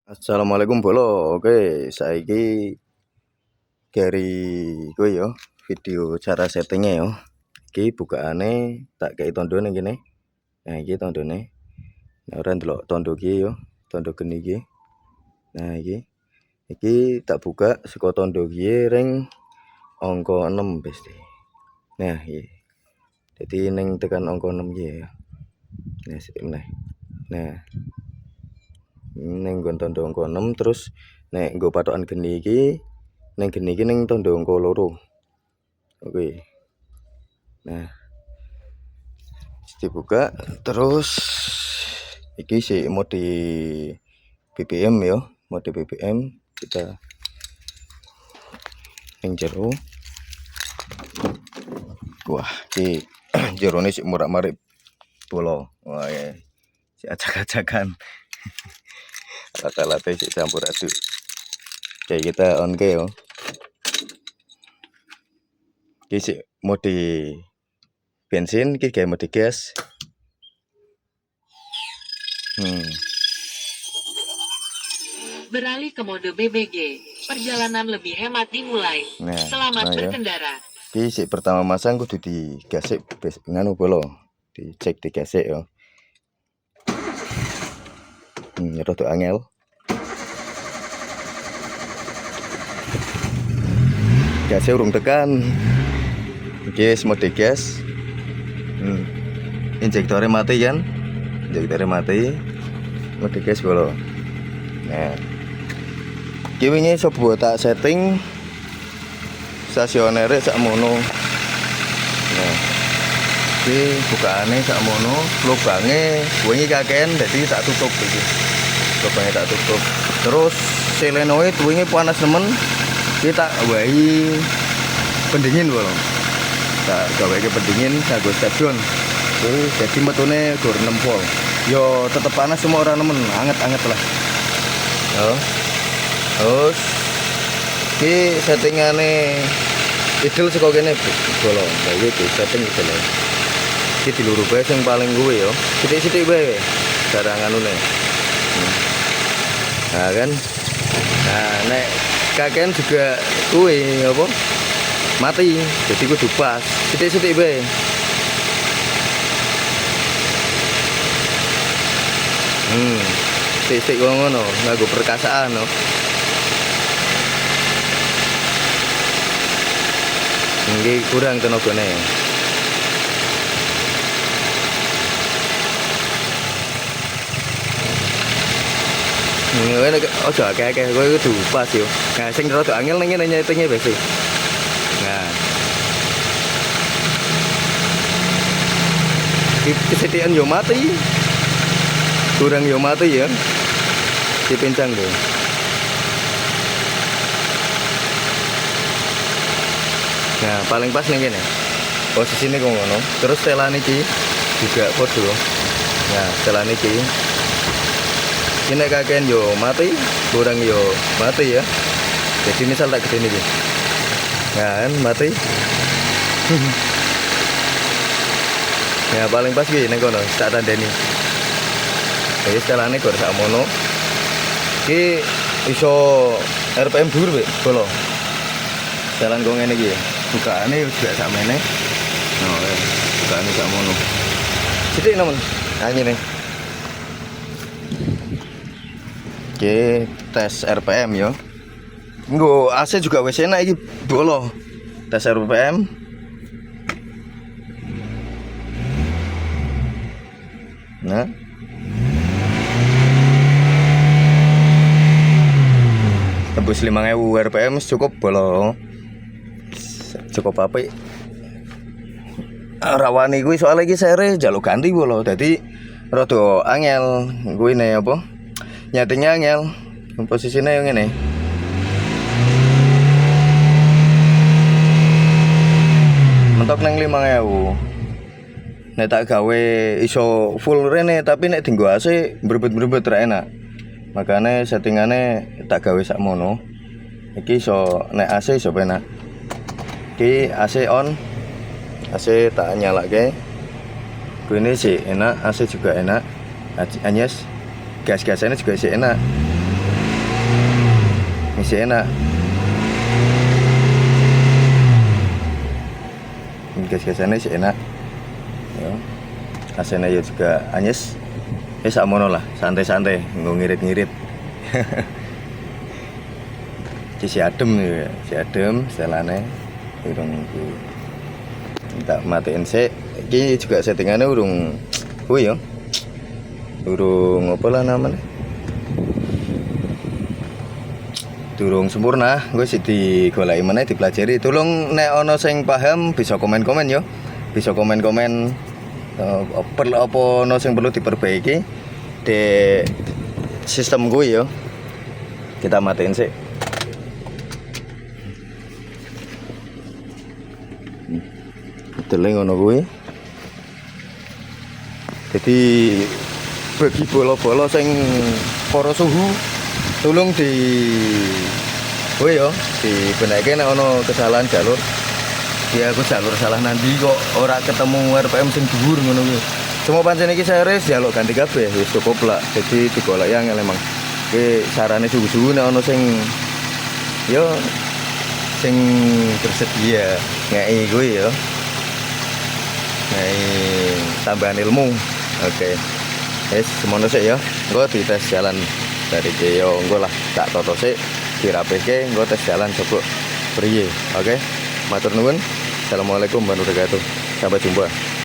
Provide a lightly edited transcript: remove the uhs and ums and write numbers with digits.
Assalamualaikum Bolo. Oke, saiki dari kowe yo video cara settingnya yo. Iki bukaane tak kei tondo ning kene. Nah, iki tondone. Nah, ora ndelok tondo iki yo, tondo geni iki. Nah, iki tak buka saka tondo iki ring angka 6 pasti. Nah, iki. Jadi ning tekan angka 6 iki ya. Nah, sik meneh. Nah, ning nggon tondo angka 6 terus nek nggo patokan geni iki ning geni iki ning tondo angka 2. Oke. Nah, dibuka terus iki sih mode BBM ya, mode BBM kita ning jero. Wah, iki jerone sik murak-marik Bolo. Wah, ya. Si acak-acakan. Alat-alatnya sik campur aduk. Oke, kita on ke yo. Iki sik mode bensin, iki kayak mode gas. Beralih ke mode BBG. Perjalanan lebih hemat dimulai. Nah, Selamat ya. berkendara. Iki sik pertama masang kudu digasik nganu Bolo. Dicek digasik yo. Rada angel. Gasnya urung tekan. Iki wis mode gas. Injektornya mati kan? Injektornya mati. Mode gas Bolo. Nah. Iki wingi coba tak setting stasioner sakmono. Nah. Iki bukaane sakmono, lubange wingi kakean dadi tak tutup iki. Lubange tak tutup. Terus selenoid wingi panas nemen. Kita wahi pendingin Bolo. Tak gawe ke pendingin kanggo stasiun. Jadi metune gur 6 volt. Yo tetep panas semua orang nemen, anget-anget lah. Yo. Terus iki settingane idel saka kene Bolo. Lah iki setting idel. Iki diluru bae sing paling kuwi yo. Sithik-sithik bae cara nganune. Nah kan. Nah nek kakean juga kuwi apa? Mati. Jadi kudu pas. Sithik-sithik bae. Sithik ngono, nganggo perkasaan no. Ini kurang tenagane. Ini ojo akeh-akeh kowe kudu pas yo. Nah, sing rada angel ning ngene nyetinge besi. Nah. Kesetiaan yo mati. Kurang yo mati ya. Dipencang deh. Nah, paling pas ning kene. Posisine kok ngono. Terus setelan iki juga podo. Nah, setelan iki. Ini kakean yo mati, kurang yo mati ya. Jadi misal tak gede iki. Nah, kan mati. Ya paling pas ki ning kono tak tandeni. Iki setelane gor sakmono. Iki iso RPM dhuwur wek Bolo. Setelan kok ngene iki. Bukaane juga sakmene. Nah, bukaane sakmono. Sithik nemen. Anyene. Oke, tes RPM yo. Nggo AC juga wis enak iki Bolo. Tes RPM. Nah. Tembus 5000 RPM cukup Bolo. Cukup apik. Rawani kuwi soalnya iki sere njaluk ganti Bolo. Dadi rada angel kuwi ne apa? Nyatingnya angel. Posisinya yang ini. Mentok neng 5000. Nek tak gawe iso full rene tapi nek dinggo AC berebut-berebut ra enak. Makanya settingane tak gawe sakmono. Iki iso nek AC iso penak. Iki AC on. AC tak nyalake. Kuwi sih enak, AC juga enak. Anyes. Gas-gasannya juga sih enak. Masih enak. Gas-gasannya sih enak. Ya. AC-nya ya juga anyes. Sakmono lah, santai-santai, nggak ngirit-ngirit. Si adem ya, si adem setelahnya urung tak matiin sih. Ini juga settingannya urung ya. Urung apa lah namanya? Durung sempurna, gue sih digoleki meneh dipelajari. Tolong nek ono sing paham bisa komen-komen yo. Bisa komen-komen perlu apa ono sing perlu diperbaiki di sistem gue yo. Kita matiin sih. Betul ngono gue. Jadi bagi bola-bola sing para suhu tolong di ya dibenaike nek ono kesalahan jalur. Ya aku jalur salah nanti kok ora ketemu RPM sing dhuwur ngono kuwi. Cuma pancen iki series jaluk ganti kabeh wis cukup lah. Jadi digolek yang emang iki sarane suhu-suhu nek ono sing yo sing bersedia ngei kuwi yo. Ngei tambahan ilmu. Oke. Wis semono sik ya. Engko dites jalan dari yo engko lah tak toto sik dirapike engko tes jalan coba priye. Oke. Matur nuwun. Assalamualaikum warahmatullahi wabarakatuh. Sampai jumpa.